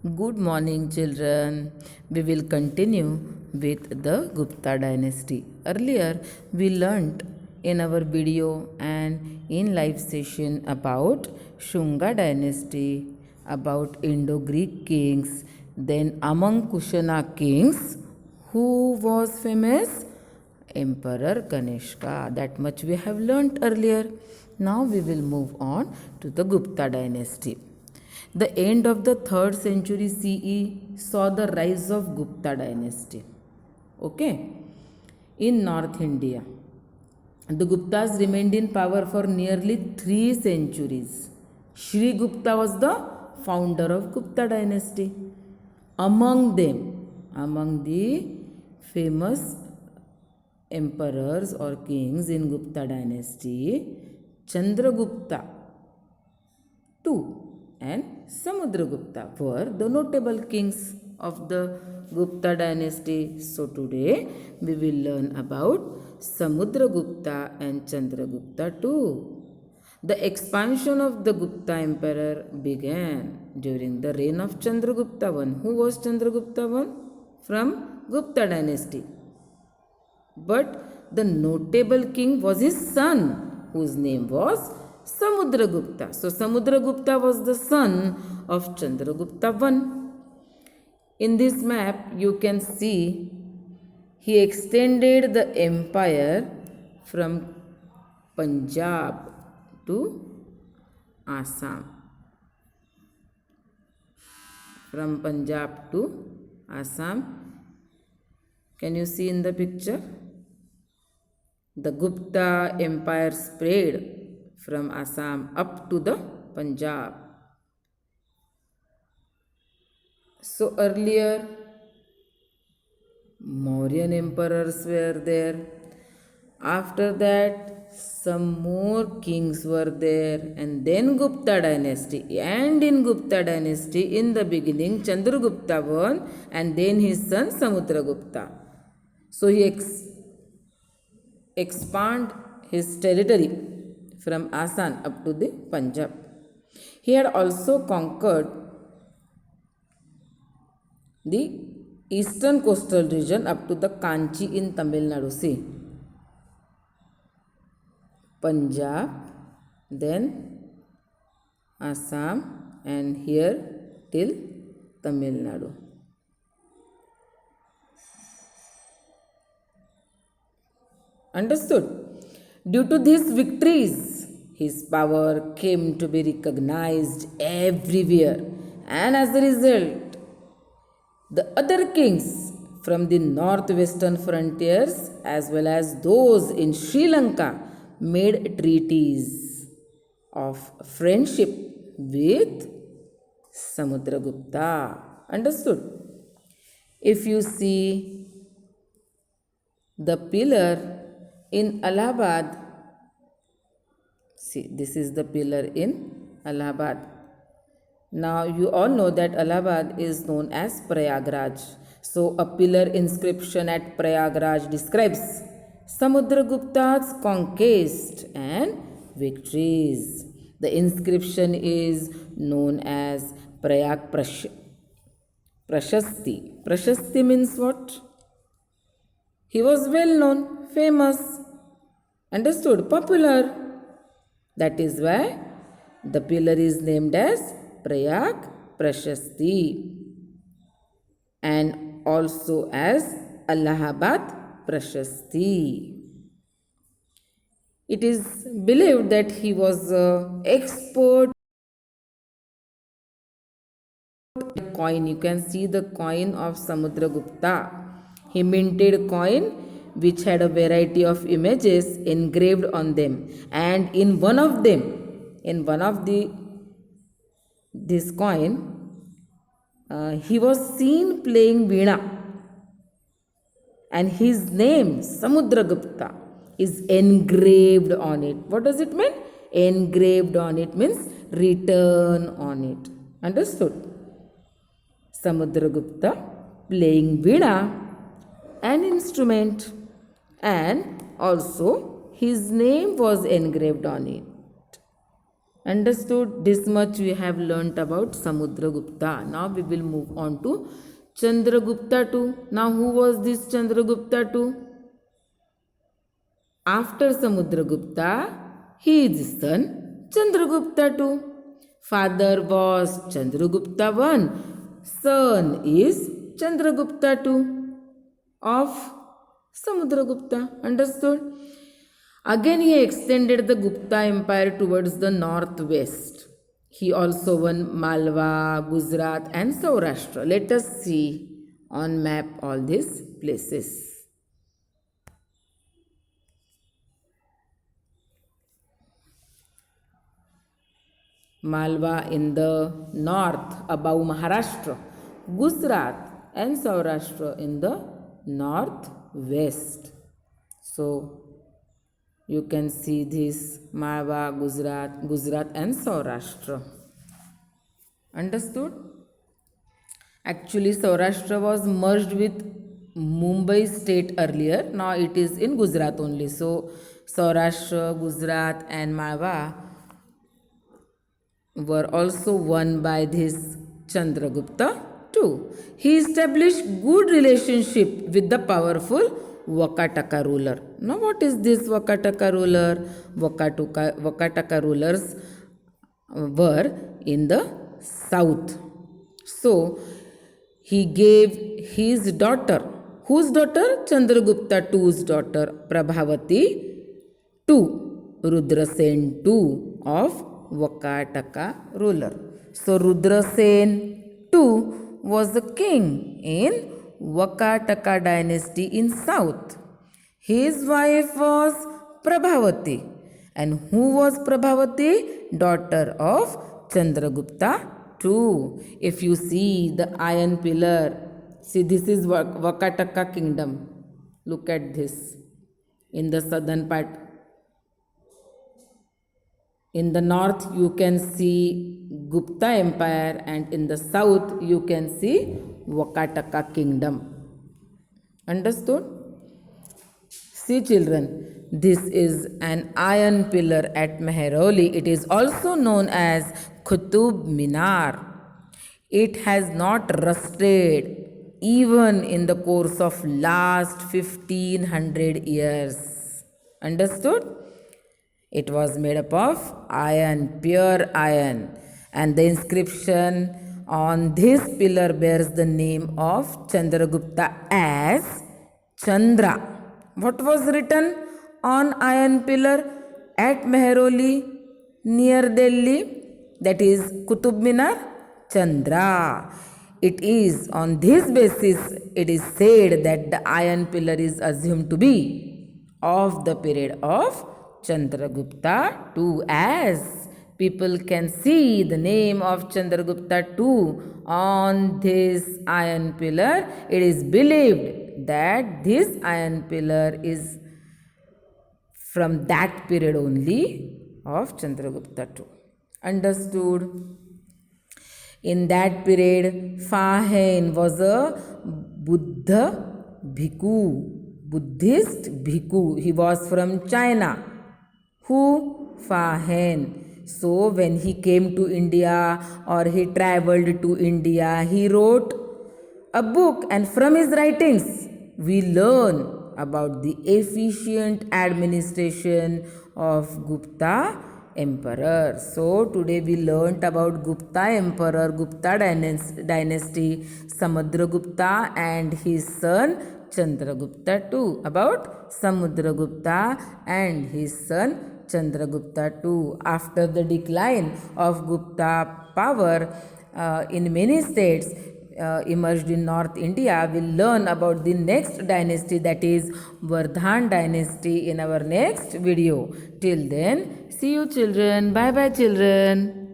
Good morning, children. We will continue with the Gupta dynasty. Earlier, we learnt in our video and in live session about Shunga dynasty, about Indo-Greek kings, then among Kushana kings, who was famous? Emperor Kanishka. That much we have learnt earlier. Now we will move on to the Gupta dynasty. The end of the 3rd century CE saw the rise of Gupta dynasty. Okay. In North India, the Guptas remained in power for nearly 3 centuries. Sri Gupta was the founder of Gupta dynasty. Among them, among the famous emperors or kings in Gupta dynasty, Chandragupta II and Samudragupta were the notable kings of the Gupta dynasty. So today we will learn about Samudragupta and Chandragupta II. The expansion of the Gupta emperor began during the reign of Chandragupta I. Who was Chandragupta I? From Gupta dynasty. But the notable king was his son, whose name was Samudragupta. So Samudragupta was the son of Chandragupta I. In this map, you can see he extended the empire from Punjab to Assam. From Punjab to Assam. Can you see in the picture? The Gupta empire spread from Assam up to the Punjab. So earlier, Mauryan emperors were there. After that, some more kings were there, and then Gupta dynasty. And in Gupta dynasty, in the beginning, Chandragupta I, and then his son Samudragupta. So he expand his territory from Assam up to the Punjab. He had also conquered the eastern coastal region up to the Kanchi in Tamil Nadu. See, Punjab, then Assam, and here till Tamil Nadu. Understood? Due to these victories, his power came to be recognized everywhere, and as a result, the other kings from the northwestern frontiers as well as those in Sri Lanka made treaties of friendship with Samudragupta. Understood? If you see the pillar in Allahabad, see, this is the pillar in Allahabad. Now you all know that Allahabad is known as Prayagraj. So a pillar inscription at Prayagraj describes Samudragupta's conquest and victories. The inscription is known as Prayag Prashasti. Prashasti means what? He was well known, famous, understood, popular. That is why the pillar is named as Prayag Prashasti and also as Allahabad Prashasti. It is believed that he was an expert coin. You can see the coin of Samudragupta. He minted coin which had a variety of images engraved on them, and in one of this coin, he was seen playing veena, and his name Samudragupta is engraved on it. What does it mean? Engraved on it means written on it. Understood? Samudragupta playing veena, an instrument, and also his name was engraved on it. Understood? This much we have learnt about Samudragupta. Now we will move on to Chandragupta too. Now who was this Chandragupta too? After Samudragupta, he is his son Chandragupta too. Father was Chandragupta I, son is Chandragupta II of Samudragupta. Understood? Again, he extended the Gupta Empire towards the northwest. He also won Malwa, Gujarat, and Saurashtra. Let us see on map all these places. Malwa in the north above Maharashtra, Gujarat and Saurashtra in the northwest. So you can see this Malwa, Gujarat and Saurashtra. Understood? Actually, Saurashtra was merged with Mumbai state earlier. Now it is in Gujarat only. So Saurashtra, Gujarat and Malwa were also won by this Chandragupta too. He established good relationship with the powerful Vakataka ruler. Now what is this Vakataka ruler? Vakataka rulers were in the south. So he gave his daughter, whose daughter? Chandragupta II's daughter Prabhavati to Rudrasen II of Vakataka ruler. So Rudrasen II was a king in Vakataka dynasty in south. His wife was Prabhavati. And who was Prabhavati? Daughter of Chandragupta II. If you see the iron pillar, see this is Vakataka kingdom. Look at this in the southern part. In the north you can see Gupta Empire and in the south you can see Vakataka kingdom. Understood? See children, this is an iron pillar at Mehrauli. It is also known as Qutub Minar. It has not rusted even in the course of last 1500 years. Understood? It was made up of iron, pure iron. And the inscription on this pillar bears the name of Chandragupta as Chandra. What was written on iron pillar at Mehrauli near Delhi? That is Qutub Minar, Chandra. It is on this basis it is said that the iron pillar is assumed to be of the period of Chandragupta II, as people can see the name of Chandragupta II on this iron pillar. It is believed that this iron pillar is from that period only of Chandragupta II. Understood? In that period, Fa-Hien was a Buddhist bhikkhu. He was from China. Who? Fa-Hien. So when he came to India or he traveled to India, he wrote a book, and from his writings we learn about the efficient administration of Gupta emperor. So today we learnt about Gupta emperor, Gupta dynasty, Samudragupta and his son Chandragupta II. About Samudragupta and his son Chandragupta II. After the decline of Gupta power in many states emerged in North India, we'll learn about the next dynasty, that is Vardhan dynasty, in our next video. Till then, see you children. Bye bye children.